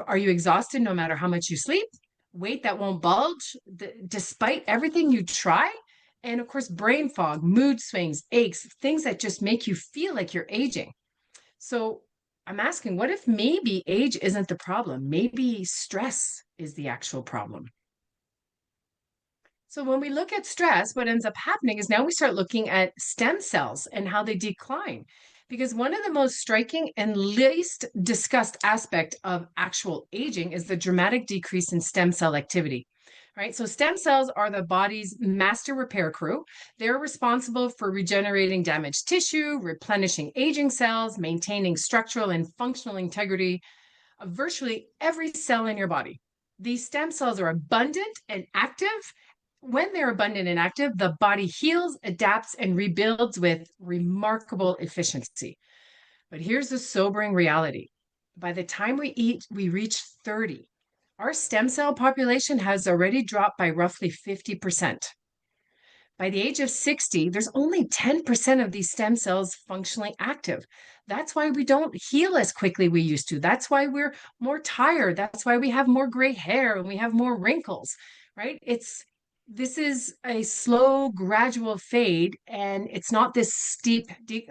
Are you exhausted no matter how much you sleep? Weight that won't bulge despite everything you try? And of course, brain fog, mood swings, aches, things that just make you feel like you're aging. So I'm asking, what if maybe age isn't the problem? Maybe stress is the actual problem. So when we look at stress, what ends up happening is now we start looking at stem cells and how they decline. Because one of the most striking and least discussed aspect of actual aging is the dramatic decrease in stem cell activity. Right? So stem cells are the body's master repair crew. They're responsible for regenerating damaged tissue, replenishing aging cells, maintaining structural and functional integrity of virtually every cell in your body. These stem cells are abundant and active. When they're abundant and active, the body heals, adapts, and rebuilds with remarkable efficiency. But here's the sobering reality. By the time we reach 30, our stem cell population has already dropped by roughly 50%. By the age of 60, there's only 10% of these stem cells functionally active. That's why we don't heal as quickly we used to. That's why we're more tired. That's why we have more gray hair and we have more wrinkles, right? This is a slow, gradual fade, and it's not this steep, deep,